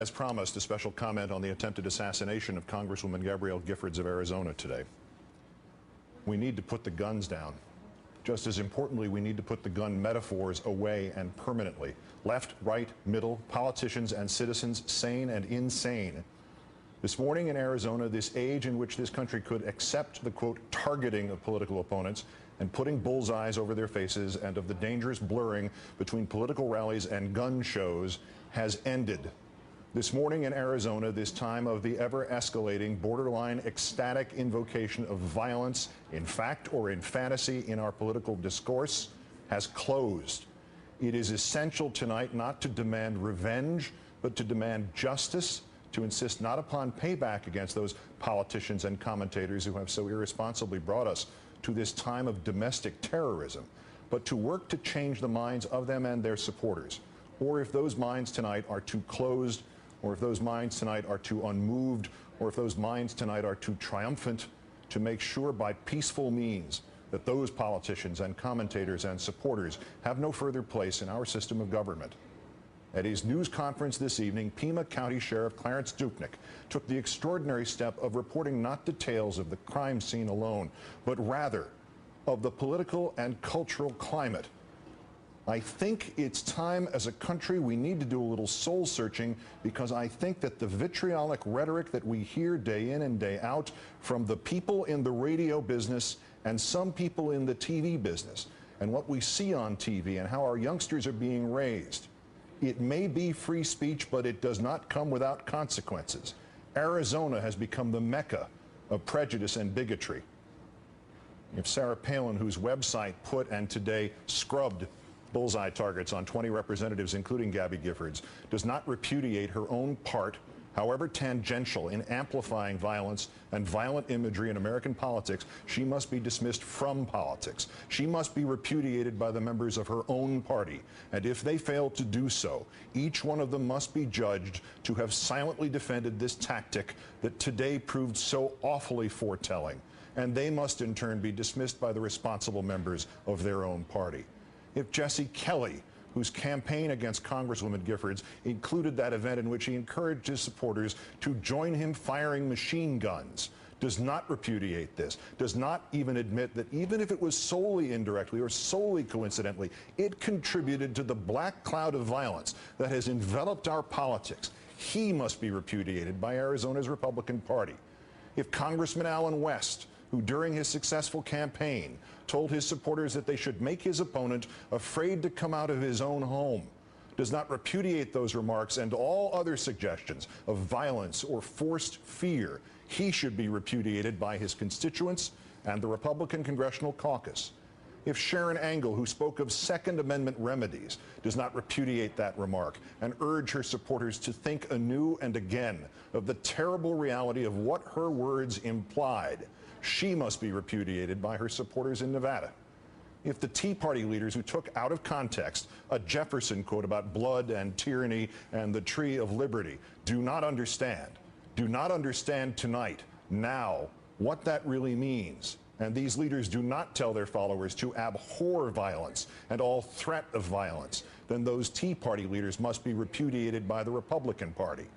As promised, a special comment on the attempted assassination of Congresswoman Gabrielle Giffords of Arizona today. We need to put the guns down. Just as importantly, we need to put the gun metaphors away and permanently. Left, right, middle, politicians and citizens, sane and insane. This morning in Arizona, this age in which this country could accept the, quote, targeting of political opponents and putting bullseyes over their faces and of the dangerous blurring between political rallies and gun shows has ended. This morning in Arizona, this time of the ever-escalating, borderline ecstatic invocation of violence, in fact or in fantasy, in our political discourse, has closed. It is essential tonight not to demand revenge, but to demand justice, to insist not upon payback against those politicians and commentators who have so irresponsibly brought us to this time of domestic terrorism, but to work to change the minds of them and their supporters. Or if those minds tonight are too closed, or if those minds tonight are too unmoved, or if those minds tonight are too triumphant, to make sure by peaceful means that those politicians and commentators and supporters have no further place in our system of government. At his news conference this evening, Pima County Sheriff Clarence Dupnick took the extraordinary step of reporting not details of the crime scene alone, but rather of the political and cultural climate. I think it's time as a country we need to do a little soul searching, because I think that the vitriolic rhetoric that we hear day in and day out from the people in the radio business and some people in the TV business, and what we see on TV and how our youngsters are being raised, it may be free speech, but it does not come without consequences. Arizona has become the mecca of prejudice and bigotry. If Sarah Palin, whose website put and today scrubbed bullseye targets on 20 representatives, including Gabby Giffords, does not repudiate her own part, however tangential, in amplifying violence and violent imagery in American politics, she must be dismissed from politics. She must be repudiated by the members of her own party. And if they fail to do so, each one of them must be judged to have silently defended this tactic that today proved so awfully foretelling. And they must in turn be dismissed by the responsible members of their own party. If Jesse Kelly, whose campaign against Congresswoman Giffords included that event in which he encouraged his supporters to join him firing machine guns, does not repudiate this, does not even admit that even if it was solely indirectly or solely coincidentally, it contributed to the black cloud of violence that has enveloped our politics, he must be repudiated by Arizona's Republican Party. If Congressman Allen West, who during his successful campaign told his supporters that they should make his opponent afraid to come out of his own home, does not repudiate those remarks and all other suggestions of violence or forced fear, he should be repudiated by his constituents and the Republican Congressional Caucus. If Sharon Angle, who spoke of Second Amendment remedies, does not repudiate that remark and urge her supporters to think anew and again of the terrible reality of what her words implied, she must be repudiated by her supporters in Nevada. If the Tea Party leaders who took out of context a Jefferson quote about blood and tyranny and the tree of liberty do not understand tonight, now, what that really means, and these leaders do not tell their followers to abhor violence and all threat of violence, then those Tea Party leaders must be repudiated by the Republican Party.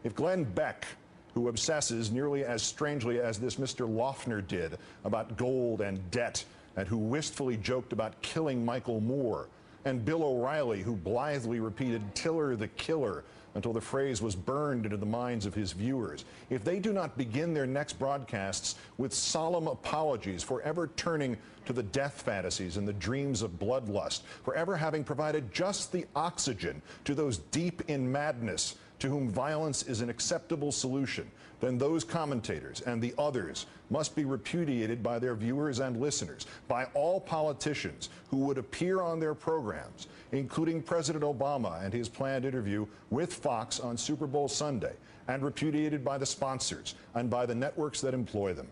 If Glenn Beck, who obsesses nearly as strangely as this Mr. Loeffner did about gold and debt, and who wistfully joked about killing Michael Moore, and Bill O'Reilly, who blithely repeated "Tiller the Killer" until the phrase was burned into the minds of his viewers, if they do not begin their next broadcasts with solemn apologies for ever turning to the death fantasies and the dreams of bloodlust, for ever having provided just the oxygen to those deep in madness to whom violence is an acceptable solution, then those commentators and the others must be repudiated by their viewers and listeners, by all politicians who would appear on their programs, including President Obama and his planned interview with Fox on Super Bowl Sunday, and repudiated by the sponsors and by the networks that employ them.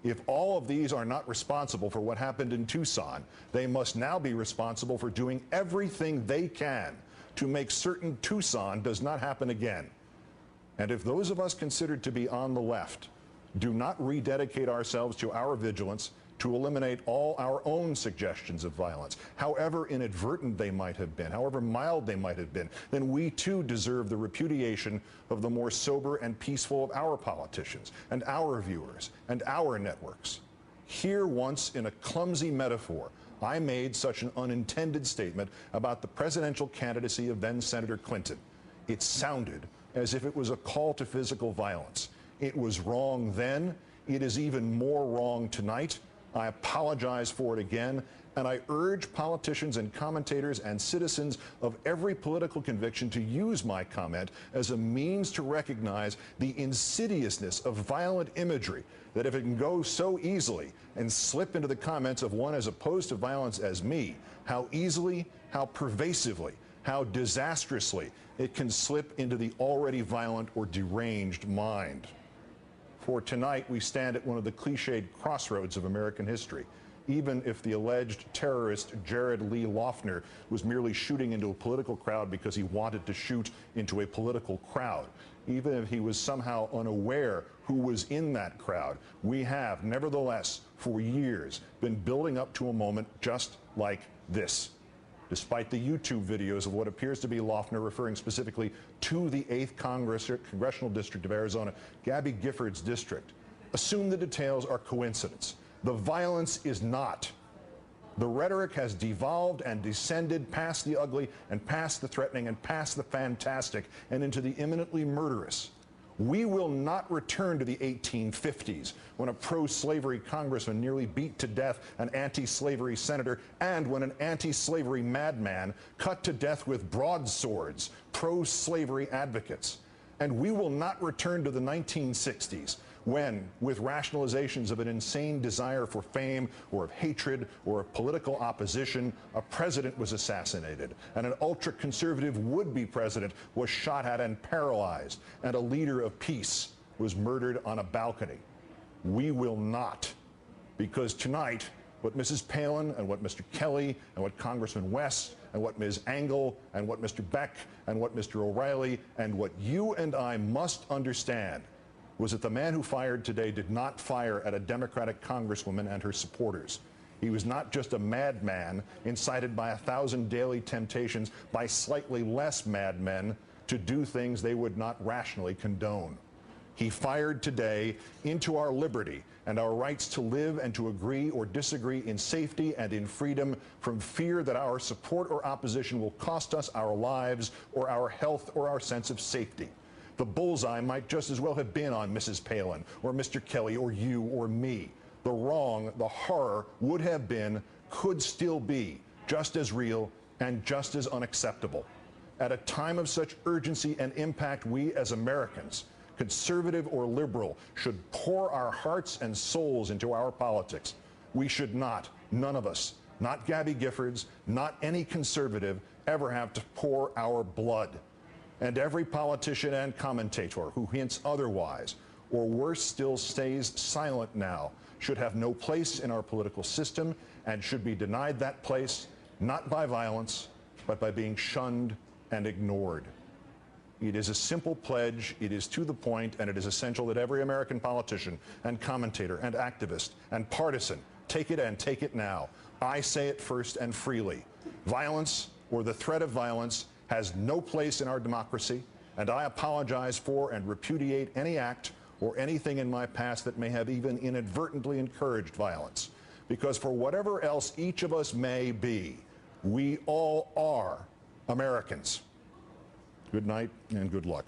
If all of these are not responsible for what happened in Tucson, they must now be responsible for doing everything they can to make certain Tucson does not happen again. And if those of us considered to be on the left do not rededicate ourselves to our vigilance, to eliminate all our own suggestions of violence, however inadvertent they might have been, however mild they might have been, then we too deserve the repudiation of the more sober and peaceful of our politicians and our viewers and our networks. Here once, in a clumsy metaphor, I made such an unintended statement about the presidential candidacy of then Senator Clinton. It sounded as if it was a call to physical violence. It was wrong then. It is even more wrong tonight. I apologize for it again, and I urge politicians and commentators and citizens of every political conviction to use my comment as a means to recognize the insidiousness of violent imagery, that if it can go so easily and slip into the comments of one as opposed to violence as me, how easily, how pervasively, how disastrously it can slip into the already violent or deranged mind. For tonight, we stand at one of the cliched crossroads of American history. Even if the alleged terrorist Jared Lee Loughner was merely shooting into a political crowd because he wanted to shoot into a political crowd, even if he was somehow unaware who was in that crowd, we have, nevertheless, for years, been building up to a moment just like this. Despite the YouTube videos of what appears to be Loughner referring specifically to the 8th Congressional District of Arizona, Gabby Gifford's district, assume the details are coincidence. The violence is not. The rhetoric has devolved and descended past the ugly and past the threatening and past the fantastic and into the imminently murderous. We will not return to the 1850s when a pro-slavery congressman nearly beat to death an anti-slavery senator and when an anti-slavery madman cut to death with broadswords pro-slavery advocates. And we will not return to the 1960s when, with rationalizations of an insane desire for fame or of hatred or of political opposition, a president was assassinated, and an ultra-conservative would-be president was shot at and paralyzed, and a leader of peace was murdered on a balcony. We will not, because tonight, what Mrs. Palin and what Mr. Kelly and what Congressman West and what Ms. Engel and what Mr. Beck and what Mr. O'Reilly and what you and I must understand was that the man who fired today did not fire at a Democratic congresswoman and her supporters. He was not just a madman incited by 1,000 daily temptations by slightly less madmen to do things they would not rationally condone. He fired today into our liberty and our rights to live and to agree or disagree in safety and in freedom from fear that our support or opposition will cost us our lives or our health or our sense of safety. The bullseye might just as well have been on Mrs. Palin or Mr. Kelly or you or me. The wrong, the horror would have been, could still be, just as real and just as unacceptable. At a time of such urgency and impact, we as Americans, conservative or liberal, should pour our hearts and souls into our politics. We should not, none of us, not Gabby Giffords, not any conservative, ever have to pour our blood. And every politician and commentator who hints otherwise, or worse still stays silent now, should have no place in our political system and should be denied that place, not by violence, but by being shunned and ignored. It is a simple pledge, it is to the point, and it is essential that every American politician and commentator and activist and partisan take it and take it now. I say it first and freely. Violence, or the threat of violence, has no place in our democracy, and I apologize for and repudiate any act or anything in my past that may have even inadvertently encouraged violence. Because for whatever else each of us may be, we all are Americans. Good night and good luck.